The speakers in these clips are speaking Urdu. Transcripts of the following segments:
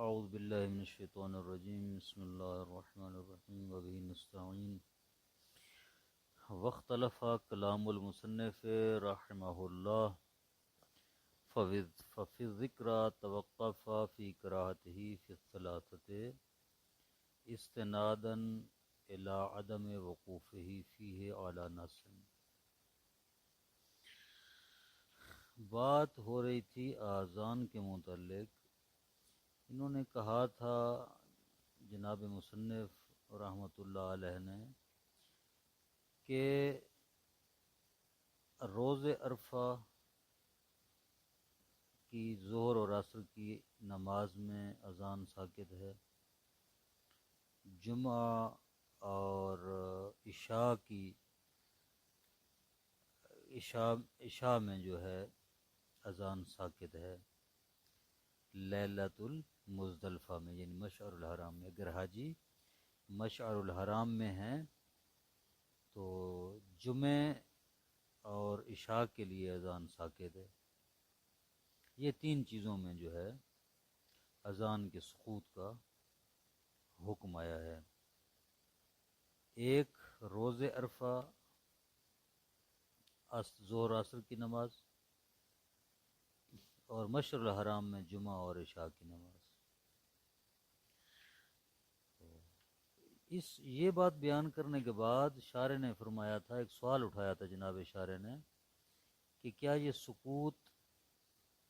اعوذ باللہ من الشیطان الرجیم بسم اللہ الرحمن الرحیم وبہ نستعین واختلف کلام المصنف رحمہ اللہ ففي الذکر توقف فی کراہتہ فی الثلاثۃ استنادا الی عدم وقوفہ فیہ علی نص۔ بات ہو رہی تھی آذان کے متعلق۔ انہوں نے کہا تھا جناب مصنف رحمۃ اللہ علیہ نے کہ روز عرفہ کی ظہر اور عصر کی نماز میں اذان ساکت ہے، جمعہ اور عشاء میں جو ہے اذان ساکت ہے، لیلۃ المزدلفہ میں یعنی مشعر الحرام میں۔ اگر حاجی مشعر الحرام میں ہیں تو جمعے اور عشاء کے لیے اذان ساکت ہے۔ یہ تین چیزوں میں جو ہے اذان کے سقوط کا حکم آیا ہے۔ ایک روز عرفہ، ظہر عصر کی نماز، اور مشعر الحرام میں جمعہ اور عشاء کی نماز۔ یہ بات بیان کرنے کے بعد شارح نے فرمایا تھا، ایک سوال اٹھایا تھا جناب شارح نے کہ کیا یہ سقوط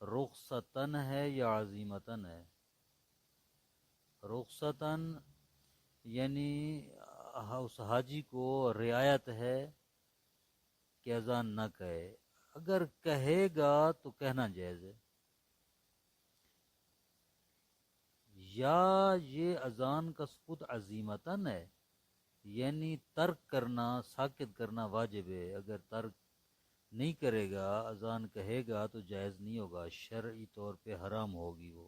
رخصتاً ہے یا عزیمتاً ہے؟ رخصتاً یعنی اس حاجی کو رعایت ہے کہ اذان نہ کہے، اگر کہے گا تو کہنا جائز ہے، یا یہ اذان کا سقوط عزیمتاً ہے یعنی ترک کرنا، ساکت کرنا واجب ہے، اگر ترک نہیں کرے گا، اذان کہے گا تو جائز نہیں ہوگا، شرعی طور پہ حرام ہوگی وہ۔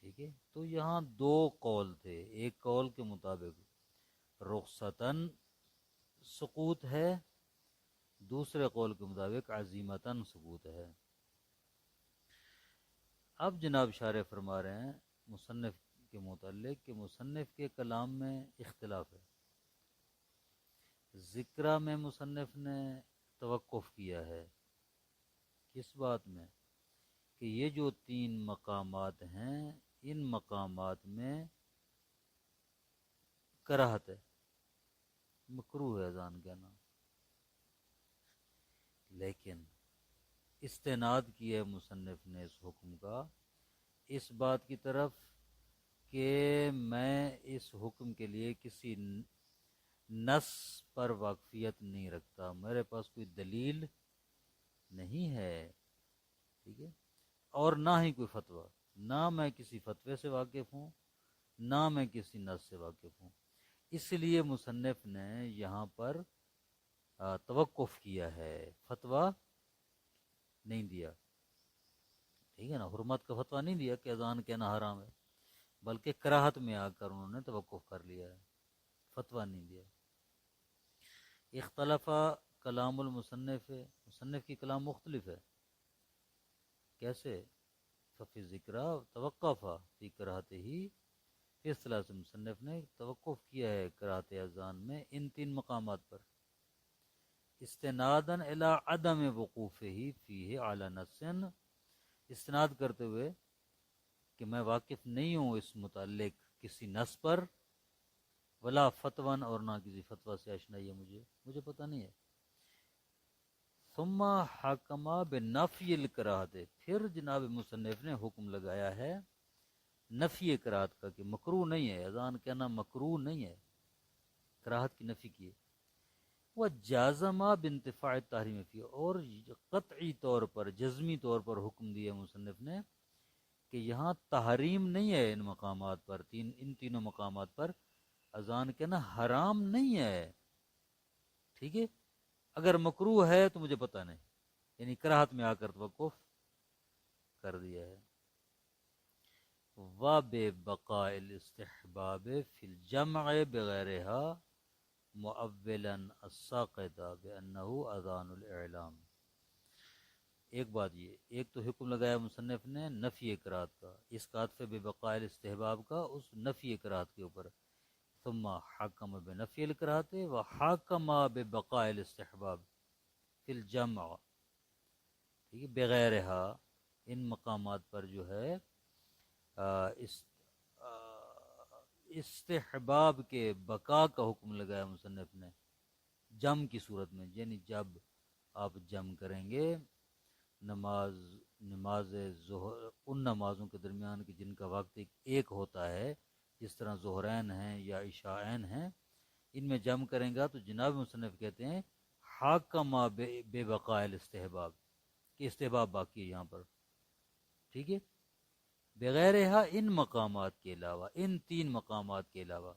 ٹھیک ہے، تو یہاں دو قول تھے۔ ایک قول کے مطابق رخصتاً سقوط ہے، دوسرے قول کے مطابق عزیمتاً سقوط ہے۔ اب جناب شارح فرما رہے ہیں مصنف کے متعلق کہ مصنف کے کلام میں اختلاف ہے۔ ذکرہ میں مصنف نے توقف کیا ہے، کس بات میں؟ کہ یہ جو تین مقامات ہیں ان مقامات میں کراہت ہے، مکروہ ہے اذان کہنا، لیکن استناد کیا ہے مصنف نے اس حکم کا اس بات کی طرف کہ میں اس حکم کے لیے کسی نص پر واقفیت نہیں رکھتا، میرے پاس کوئی دلیل نہیں ہے، ٹھیک ہے، اور نہ ہی کوئی فتویٰ، نہ میں کسی فتوے سے واقف ہوں، نہ میں کسی نص سے واقف ہوں، اس لیے مصنف نے یہاں پر توقف کیا ہے، فتویٰ نہیں دیا، ٹھیک ہے نا، حرمت کا فتویٰ نہیں دیا کہ اذان کہنا حرام ہے، بلکہ کراہت میں آ کر انہوں نے توقف کر لیا ہے، فتویٰ نہیں دیا۔ اختلاف کلام المصنف، مصنف کی کلام مختلف ہے، کیسے؟ ففی ذکر توقف فی کراہتہ، اس طرح سے مصنف نے توقف کیا ہے کراہت اذان میں ان تین مقامات پر، استناداً الی عدم وقوفہ فیہ علی نص، استناد کرتے ہوئے کہ میں واقف نہیں ہوں اس متعلق کسی نص پر، ولا فتوان، اور نہ کسی فتویٰ سے آشنائی ہے مجھے پتہ نہیں ہے۔ ثم حکم بنفی الکراہت، پھر جناب مصنف نے حکم لگایا ہے نفی کراہت کا کہ مکروہ نہیں ہے، اذان کہنا مکروہ نہیں ہے، کراہت کی نفی کی ہے۔ وجازم بانتفاع التحریم فی، اور قطعی طور پر، جزمی طور پر حکم دیا مصنف نے کہ یہاں تحریم نہیں ہے، ان مقامات پر، ان تینوں مقامات پر اذان کہنا حرام نہیں ہے، ٹھیک ہے، اگر مکروہ ہے تو مجھے پتہ نہیں، یعنی کراہت میں آ کر توقف کر دیا ہے۔ وَبِبَقَاءِ الِاسْتِحْبَابِ فِي الْجَمْعِ بِغَيْرِهَا مُؤَوِّلًا السَّاقِطَ بِأَنَّهُ اذان الاعلام، ایک بات یہ، ایک تو حکم لگایا مصنف نے نفی کراہت کا، اس کا عطف بے بقاء الاستحباب کا اس نفی کراہت کے اوپر، ثم حکم بنفی الکراہت و حکم ببقاء الاستحباب فی الجمع، ٹھیک ہے، بغیرہا، ان مقامات پر جو ہے استحباب کے بقا کا حکم لگایا مصنف نے جم کی صورت میں، یعنی جب آپ جم کریں گے نماز ظہر ان نمازوں کے درمیان کی جن کا وقت ایک ہوتا ہے، جس طرح ظہرین ہیں یا عشاءین ہیں، ان میں جم کریں گا تو جناب مصنف کہتے ہیں حاکم بے بقاء الاستحباب، کہ استحباب باقی ہے یہاں پر، ٹھیک ہے، بغیر ان مقامات کے علاوہ، ان تین مقامات کے علاوہ،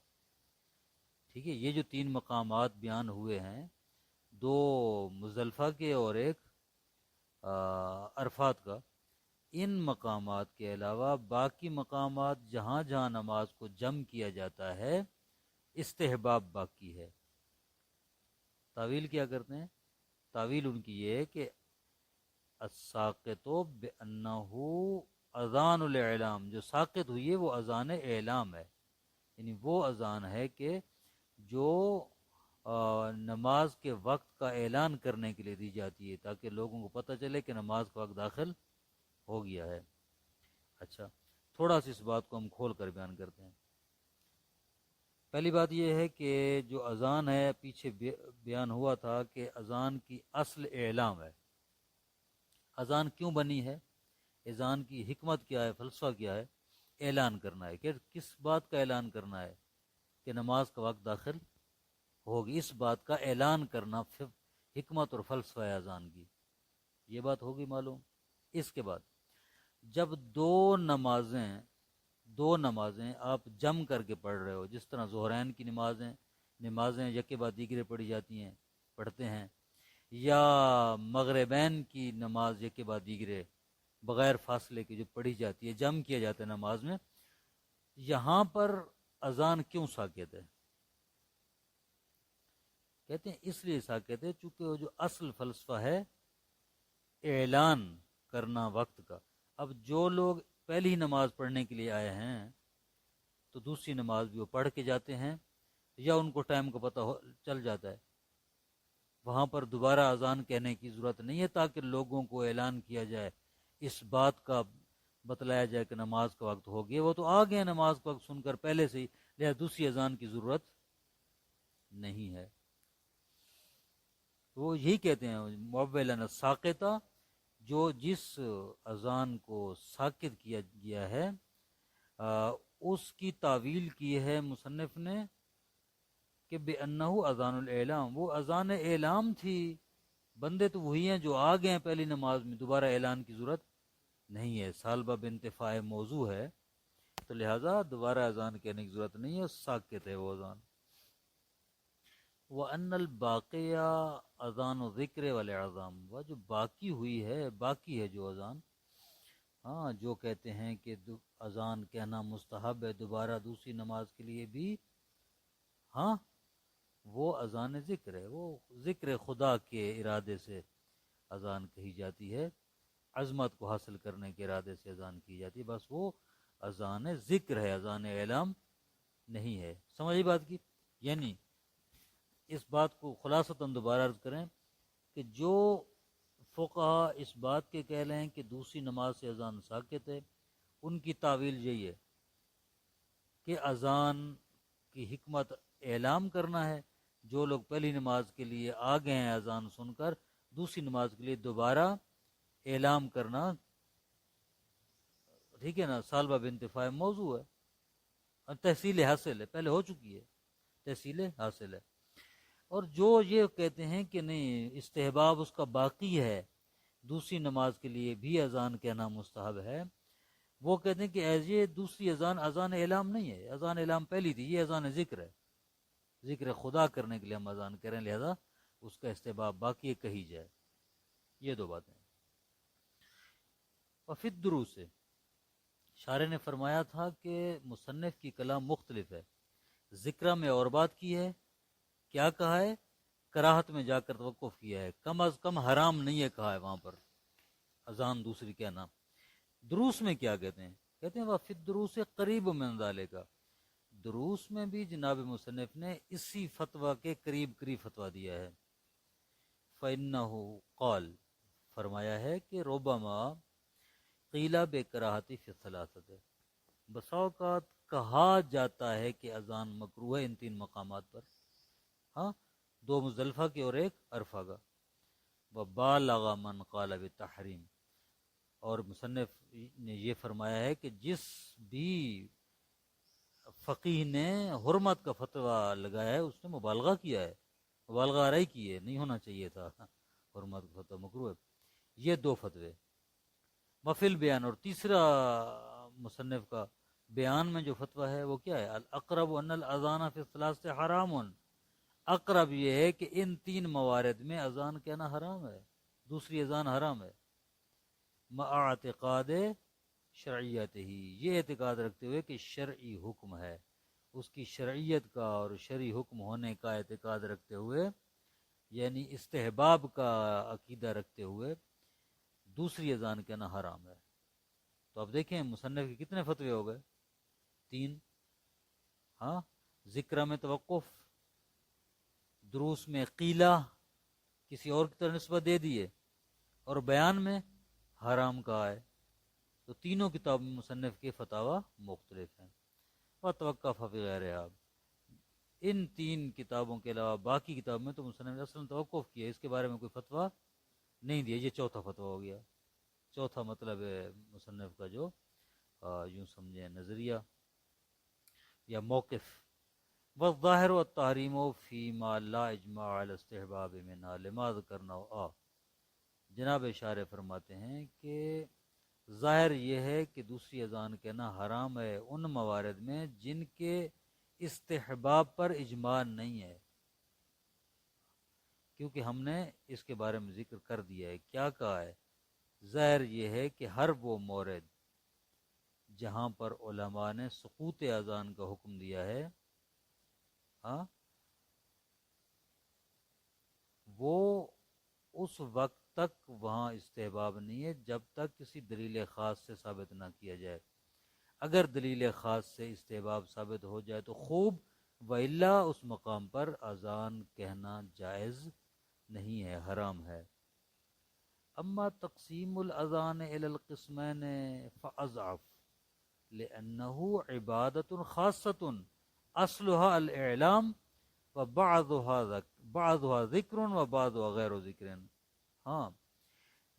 ٹھیک ہے، یہ جو تین مقامات بیان ہوئے ہیں، دو مزدلفہ کے اور ایک عرفات کا، ان مقامات کے علاوہ باقی مقامات جہاں جہاں نماز کو جم کیا جاتا ہے استحباب باقی ہے۔ تعویل کیا کرتے ہیں؟ تعویل ان کی یہ ہے کہ الساقط بأنہ اذان الاعلام، جو ساقط ہوئی ہے وہ اذان اعلام ہے، یعنی وہ اذان ہے کہ جو نماز کے وقت کا اعلان کرنے کے لیے دی جاتی ہے تاکہ لوگوں کو پتہ چلے کہ نماز کا وقت داخل ہو گیا ہے۔ اچھا، تھوڑا سا اس بات کو ہم کھول کر بیان کرتے ہیں۔ پہلی بات یہ ہے کہ جو اذان ہے، پیچھے بیان ہوا تھا کہ اذان کی اصل اعلام ہے۔ اذان کیوں بنی ہے؟ اذان کی حکمت کیا ہے، فلسفہ کیا ہے؟ اعلان کرنا ہے۔ کہ کس بات کا اعلان کرنا ہے؟ کہ نماز کا وقت داخل ہوگی، اس بات کا اعلان کرنا حکمت اور فلسفہ ہے اذان کی، یہ بات ہوگی معلوم۔ اس کے بعد جب دو نمازیں آپ جم کر کے پڑھ رہے ہو، جس طرح ظہرین کی نمازیں یکے بعد دیگرے پڑھی جاتی ہیں، پڑھتے ہیں، یا مغربین کی نماز یکے بعد دیگرے بغیر فاصلے کی جو پڑھی جاتی ہے، جم کیا جاتا ہے نماز میں، یہاں پر اذان کیوں ساکت ہے؟ کہتے ہیں اس لیے ساکت ہے چونکہ وہ جو اصل فلسفہ ہے اعلان کرنا وقت کا، اب جو لوگ پہلی نماز پڑھنے کے لیے آئے ہیں تو دوسری نماز بھی وہ پڑھ کے جاتے ہیں، یا ان کو ٹائم کا پتہ چل جاتا ہے، وہاں پر دوبارہ اذان کہنے کی ضرورت نہیں ہے تاکہ لوگوں کو اعلان کیا جائے، اس بات کا بتلایا جائے کہ نماز کا وقت ہو گیا، وہ تو آ گئے نماز کا وقت سن کر پہلے سے ہی، لہذا دوسری اذان کی ضرورت نہیں ہے۔ وہ یہی کہتے ہیں موبلن ساقطہ، جو جس اذان کو ساکت کیا گیا ہے اس کی تعویل کی ہے مصنف نے کہ بِأَنَّهُ اذان الاعلام، وہ اذان اعلام تھی، بندے تو وہی ہیں جو آ گئے ہیں پہلی نماز میں، دوبارہ اعلان کی ضرورت نہیں ہے، سالبہ بانتفاع موضوع ہے تو لہٰذا دوبارہ اذان کہنے کی ضرورت نہیں ہے، ساکت ہے وہ اذان۔ وَأَنَّ الْبَاقِيَ اذان و ذکر والاعظام، وہ جو باقی ہے جو اذان، ہاں، جو کہتے ہیں کہ اذان کہنا مستحب ہے دوبارہ دوسری نماز کے لیے بھی، ہاں، وہ اذان ذکر ہے، وہ ذکر خدا کے ارادے سے اذان کہی جاتی ہے، عظمت کو حاصل کرنے کے ارادے سے اذان کی جاتی ہے، بس وہ اذان ذکر ہے، اذان اعلام نہیں ہے۔ سمجھی بات کی؟ یعنی اس بات کو خلاصتاً دوبارہ عرض کریں کہ جو فقہا اس بات کے کہہ رہے ہیں کہ دوسری نماز سے اذان ساکت ہے، ان کی تعویل یہی ہے کہ اذان کی حکمت اعلام کرنا ہے، جو لوگ پہلی نماز کے لیے آ گئے ہیں اذان سن کر، دوسری نماز کے لیے دوبارہ اعلام کرنا، ٹھیک ہے نا، سالبہ بانتفاع موضوع ہے، اور تحصیل حاصل ہے، پہلے ہو چکی ہے، تحصیل حاصل ہے۔ اور جو یہ کہتے ہیں کہ نہیں استحباب اس کا باقی ہے، دوسری نماز کے لیے بھی اذان کہنا مستحب ہے، وہ کہتے ہیں کہ یہ دوسری اذان اعلام نہیں ہے، اذان اعلام پہلی تھی، یہ اذان ذکر ہے، ذکر خدا کرنے کے لیے ہم اذان کریں، لہذا اس کا استحباب باقی کہی جائے۔ یہ دو باتیں۔ وفی الدروس سے شارح نے فرمایا تھا کہ مصنف کی کلام مختلف ہے، ذکرہ میں اور بات کی ہے، کیا کہا ہے؟ کراہت میں جا کر توقف کیا ہے، کم از کم حرام نہیں ہے کہا ہے وہاں پر، اذان دوسری کہنا۔ دروس میں کیا کہتے ہیں؟ کہتے ہیں وَفِي الدُّرُوسِ قریب من ذالک، دروس میں بھی جناب مصنف نے اسی فتویٰ کے قریب قریب فتویٰ دیا ہے۔ فَإِنَّهُ قال، فرمایا ہے کہ ربما قیل بکراہت فی الثلاثۃ، بسا اوقات کہا جاتا ہے کہ اذان مکروہ ہے ان تین مقامات پر، ہاں، دو مزدلفہ کے اور ایک عرفہ کا۔ وبالغ من قال بالتحریم، اور مصنف نے یہ فرمایا ہے کہ جس بھی فقیہ نے حرمت کا فتویٰ لگایا ہے اس نے مبالغہ کیا ہے، مبالغہ آرائی کی ہے، نہیں ہونا چاہیے تھا حرمت کا فتویٰ مکروہ ہے۔ یہ دو فتوے۔ مفل بیان، اور تیسرا مصنف کا بیان میں جو فتویٰ ہے وہ کیا ہے؟ الاقرب ان الاذان فی الثلاث حرام، اقرب یہ ہے کہ ان تین موارد میں اذان کہنا حرام ہے، دوسری اذان حرام ہے۔ مع اعتقاد شرعیت ہی، یہ اعتقاد رکھتے ہوئے کہ شرعی حکم ہے، اس کی شرعیت کا اور شرعی حکم ہونے کا اعتقاد رکھتے ہوئے، یعنی استحباب کا عقیدہ رکھتے ہوئے دوسری اذان کہنا حرام ہے۔ تو اب دیکھیں مصنف کے کتنے فتوے ہو گئے؟ تین، ہاں، ذکر میں توقف، دروس میں قیلہ کسی اور کی طرف نسبت دے دیے، اور بیان میں حرام کہا ہے۔ تو تینوں کتاب میں مصنف کے فتاوی مختلف ہیں۔ وتوقف فی غیرہا، ان تین کتابوں کے علاوہ باقی کتاب میں تو مصنف نے اصلا توقف کیا، اس کے بارے میں کوئی فتویٰ نہیں دیا۔ یہ چوتھا فتویٰ ہو گیا، چوتھا مطلب ہے مصنف کا جو یوں سمجھیں نظریہ یا موقف۔ والظاہر والتحریم فیما لا اجماع علی استحباب منہا لما ذکرنا۔ جناب شارح فرماتے ہیں کہ ظاہر یہ ہے کہ دوسری اذان کہنا حرام ہے ان موارد میں جن کے استحباب پر اجماع نہیں ہے، کیونکہ ہم نے اس کے بارے میں ذکر کر دیا ہے۔ کیا کہا ہے؟ ظاہر یہ ہے کہ ہر وہ مورد جہاں پر علماء نے سقوط اذان کا حکم دیا ہے، ہاں، وہ اس وقت تک وہاں استحباب نہیں ہے جب تک کسی دلیل خاص سے ثابت نہ کیا جائے۔ اگر دلیل خاص سے استحباب ثابت ہو جائے تو خوب، وإلا اس مقام پر اذان کہنا جائز نہیں ہے، حرام ہے۔ اما تقسیم الاذان الى القسمین فاضعف لانه عبادت خاصۃ اصلها الاعلام وبعضها ذکر وبعضها غیر ذکر۔ ہاں،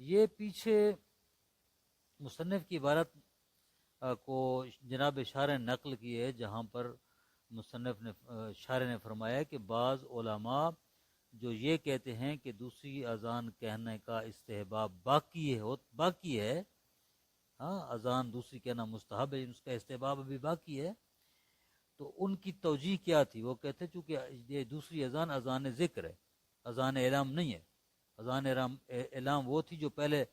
یہ پیچھے مصنف کی عبارت کو جناب شارح نقل کی ہے، جہاں پر مصنف نے شارح نے فرمایا کہ بعض علماء جو یہ کہتے ہیں کہ دوسری اذان کہنے کا استحباب باقی ہے، ہاں، اذان دوسری کہنا مستحب ہے، اس کا استحباب ابھی باقی ہے، تو ان کی توجیہ کیا تھی؟ وہ کہتے چونکہ یہ دوسری اذان اذان ذکر ہے، اذان اعلام نہیں ہے۔ اذان اعلام وہ تھی جو پہلے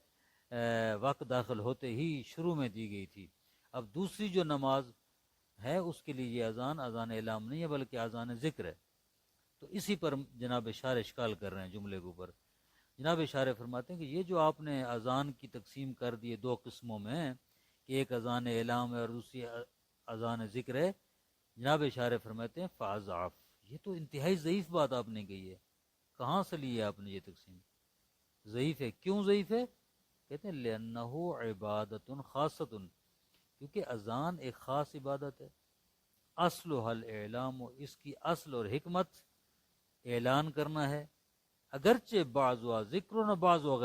وقت داخل ہوتے ہی شروع میں دی گئی تھی، اب دوسری جو نماز ہے اس کے لیے یہ اذان اعلام نہیں ہے بلکہ اذان ذکر ہے۔ تو اسی پر جناب شارح اشکال کر رہے ہیں جملے کے اوپر۔ جناب شارح فرماتے ہیں کہ یہ جو آپ نے اذان کی تقسیم کر دی دو قسموں میں کہ ایک اذان اعلام ہے اور دوسری اذان ذکر ہے، جناب شارح فرماتے ہیں فاضعف، یہ تو انتہائی ضعیف بات آپ نے کہی ہے۔ کہاں سے لی ہے آپ نے یہ تقسیم؟ ضعیف ہے۔ کیوں ضعیف ہے؟ کہتے ہیں لِأَنَّهُ عِبَادَةٌ خَاصَةٌ، کیونکہ اذان ایک خاص عبادت ہے۔ اصلُهَا الْإِعْلَامُ، اس کی اصل اور حکمت اعلان کرنا ہے، اگرچہ بعضها ذکر و بعضها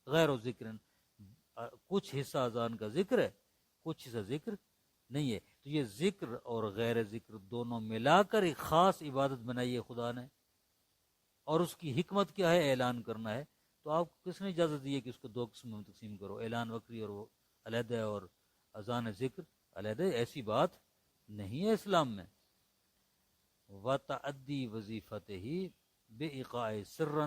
غیر ذکر، کچھ حصہ اذان کا ذکر ہے، کچھ حصہ ذکر نہیں ہے، تو یہ ذکر اور غیر ذکر دونوں ملا کر ایک خاص عبادت بنائی ہے خدا نے، اور اس کی حکمت کیا ہے؟ اعلان کرنا ہے۔ تو آپ کو کس نے اجازت دی ہے کہ اس کو دو قسموں میں تقسیم کرو، اعلان وقری اور وہ علیحدہ اور اذان ذکر علیحدہ؟ ایسی بات نہیں ہے اسلام میں۔ وَتَعَدِّي وَظِیفَتِهِ بِإِقَاءِ سِرًّا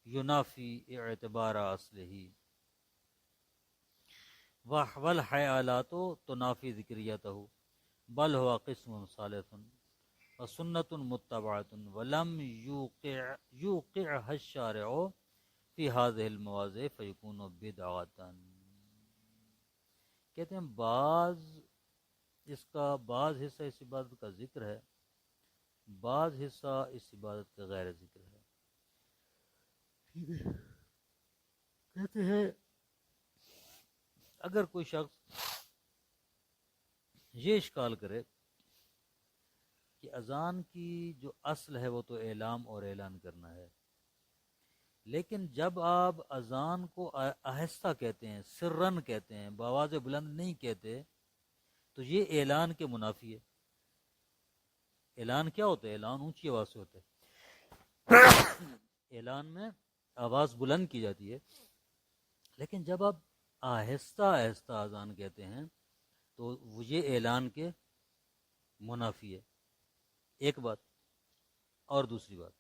يُنَافِي اعْتِبَارَ أَصْلِهِ وَالْحَیَالَاتُ تُنَافِي ذِکْرِیَتَهُ بَلْ هُوَ قِسْمٌ ثَالِثٌ وَسُنَّةٌ مُتَّبَعَةٌ وَلَمْ يُوقِعْهَا الشَّارِعُ فی هذه المواضع فیکون بدعتا، کہتے ہیں بعض حصہ اس عبادت کا ذکر ہے، بعض حصہ اس عبادت کا غیر ذکر ہے. کہتے ہیں اگر کوئی شخص یہ اشکال کرے کہ اذان کی جو اصل ہے وہ تو اعلام اور اعلان کرنا ہے، لیکن جب آپ اذان کو آہستہ کہتے ہیں، سرن کہتے ہیں، بآواز بلند نہیں کہتے، تو یہ اعلان کے منافی ہے. اعلان کیا ہوتا ہے؟ اعلان اونچی آواز سے ہوتا ہے، اعلان میں آواز بلند کی جاتی ہے. لیکن جب آپ آہستہ آہستہ اذان کہتے ہیں تو یہ اعلان کے منافی ہے. ایک بات. اور دوسری بات،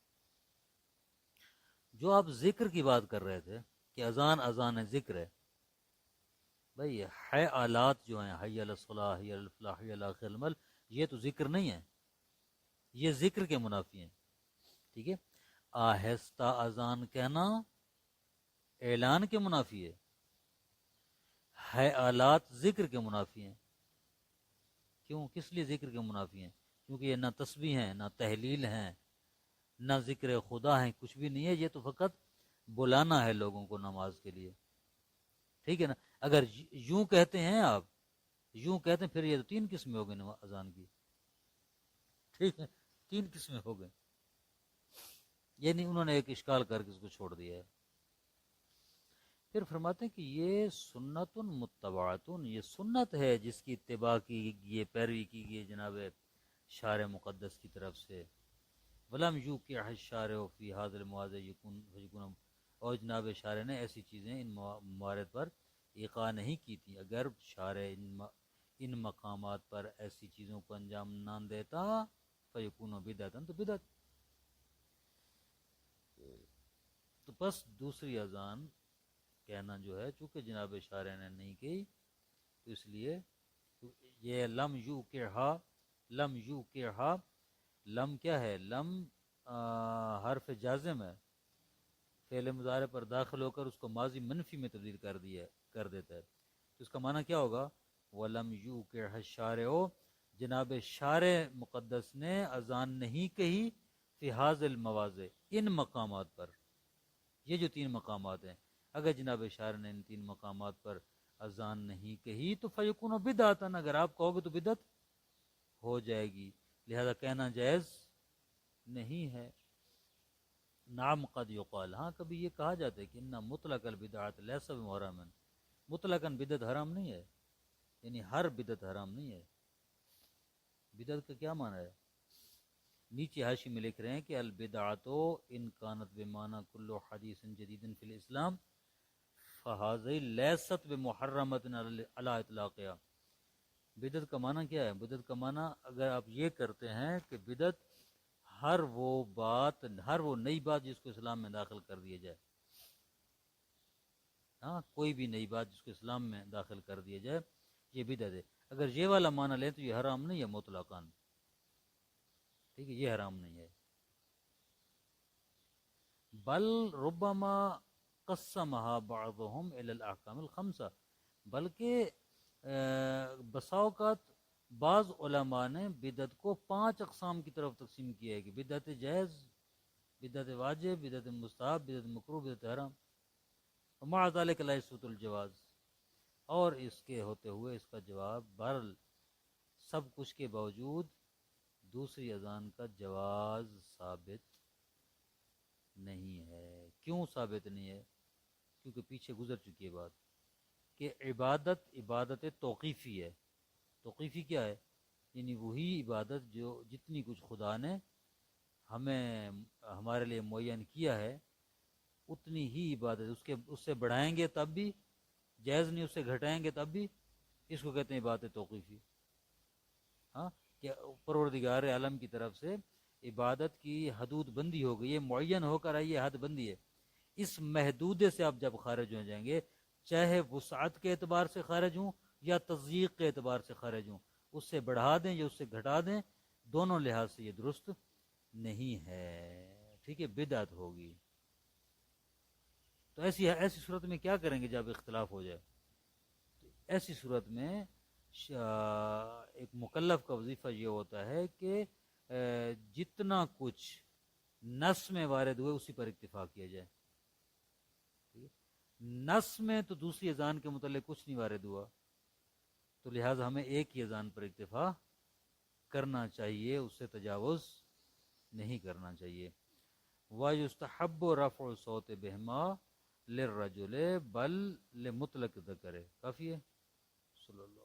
جو آپ ذکر کی بات کر رہے تھے کہ اذان ہے، ذکر ہے، بھائی ہے آلات جو ہیں، حی علی الصلاح، حی علی الفلاح، حی علی خیر المل، یہ تو ذکر نہیں ہے، یہ ذکر کے منافی ہیں. ٹھیک ہے، آہستہ اذان کہنا اعلان کے منافی ہے آلات ذکر کے منافی ہیں. کیوں؟ کس لیے ذکر کے منافی ہیں؟ کیونکہ یہ نہ تسبیح ہیں، نہ تحلیل ہیں، نہ ذکر خدا ہیں، کچھ بھی نہیں ہے. یہ تو فقط بلانا ہے لوگوں کو نماز کے لیے. ٹھیک ہے نا؟ اگر یوں کہتے ہیں آپ، یوں کہتے ہیں، پھر یہ تو تین قسمیں ہو گئی اذان کی. ٹھیک ہے، تین قسمیں ہو گئے. یعنی انہوں نے ایک اشکال کر کے اس کو چھوڑ دیا ہے. پھر فرماتے ہیں کہ یہ سنت متبعتن، یہ سنت ہے جس کی اتباع کی گئی، پیروی کی گئی جناب شارع مقدس کی طرف سے. ولم یوقع الشارع فی هذا المواضع یکون، اور جناب شارع نے ایسی چیزیں ان موارد پر ایقاع نہیں کی تھی. اگر شارع ان مقامات پر ایسی چیزوں کو انجام نہ دیتا فیکون بدعتا، تو بدعت. تو بس دوسری اذان کہنا جو ہے، چونکہ جناب شارع نے نہیں کی، تو اس لیے یہ لم یوقعہا، لم کیا ہے؟ لم حرف جازم ہے، فعل مضارع پر داخل ہو کر اس کو ماضی منفی میں تبدیل کر دیتا ہے. تو اس کا معنی کیا ہوگا؟ وَلَمْ يُوقِعْهَا الشَّارِعُ، جناب شارع مقدس نے اذان نہیں کہی فی هذه المواضع، ان مقامات پر. یہ جو تین مقامات ہیں، اگر جناب شارع نے ان تین مقامات پر اذان نہیں کہی تو فیکون بدعتا، اگر آپ کہو گے تو بدعت ہو جائے گی، لہذا کہنا جائز نہیں ہے. نعم قد یقال، ہاں کبھی یہ کہا جاتا ہے کہ ان مطلق البدعات لیس بمحرم، مطلقاً بدعت حرام نہیں ہے، یعنی ہر بدعت حرام نہیں ہے. بدعت کا کیا معنی ہے؟ نیچے حاشی میں لکھ رہے ہیں کہ البدعات ان کانت بمعنی کل حدیث جدید فی الاسلام فہذہ لیست بمحرمۃ علی اطلاقها. بدعت کا معنی کیا ہے؟ بدعت کا معنی اگر آپ یہ کرتے ہیں کہ بدعت ہر وہ نئی بات جس کو اسلام میں داخل کر دیا جائے، ہاں کوئی بھی نئی بات جس کو اسلام میں داخل کر دیا جائے، یہ بدعت ہے. اگر یہ والا معنی لیں تو یہ حرام نہیں ہے مطلقاً. ٹھیک ہے، یہ حرام نہیں ہے. بل ربما قسمها بعضهم الى الاحکام الخمسہ، بلکہ بسا اوقات بعض علماء نے بدعت کو 5 اقسام کی طرف تقسیم کیا ہے، کہ بدعت جائز، بدعت واجب، بدعت مستحب، بدعت مکروہ، بدعت حرام. ومع ذلك لا يثبت الجواز، اور اس کے ہوتے ہوئے اس کا جواب بہرحال سب کچھ کے باوجود دوسری اذان کا جواز ثابت نہیں ہے. کیوں ثابت نہیں ہے؟ کیونکہ پیچھے گزر چکی ہے بات کہ عبادت توقیفی ہے. توقیفی کیا ہے؟ یعنی وہی عبادت جو جتنی کچھ خدا نے ہمارے لیے معین کیا ہے اتنی ہی عبادت. اس سے بڑھائیں گے تب بھی جائز نہیں، اس سے گھٹائیں گے تب بھی، اس کو کہتے ہیں عبادت توقیفی. ہاں، کہ پروردگار عالم کی طرف سے عبادت کی حدود بندی ہو گئی ہے، معین ہو کر آئی ہے، حد بندی ہے. اس محدودے سے آپ جب خارج ہو جائیں گے، چاہے وسعت کے اعتبار سے خارج ہوں یا تضییق کے اعتبار سے خارج ہوں، اس سے بڑھا دیں یا اس سے گھٹا دیں، دونوں لحاظ سے یہ درست نہیں ہے. ٹھیک ہے، بدعت ہوگی. تو ایسی صورت میں کیا کریں گے جب اختلاف ہو جائے؟ تو ایسی صورت میں ایک مکلف کا وظیفہ یہ ہوتا ہے کہ جتنا کچھ نص میں وارد ہوئے اسی پر اکتفا کیا جائے. نص میں تو دوسری اذان کے متعلق کچھ نہیں وارد ہوا، تو لہٰذا ہمیں ایک ہی اذان پر اکتفا کرنا چاہیے، اس سے تجاوز نہیں کرنا چاہیے. وَيُسْتَحَبُّ رَفْعُ الصَّوْتِ بِهِمَا لِلرَّجُلِ بَلْ لِمُطْلَقِ الذَّكَرِ. کافی ہے. صلی اللہ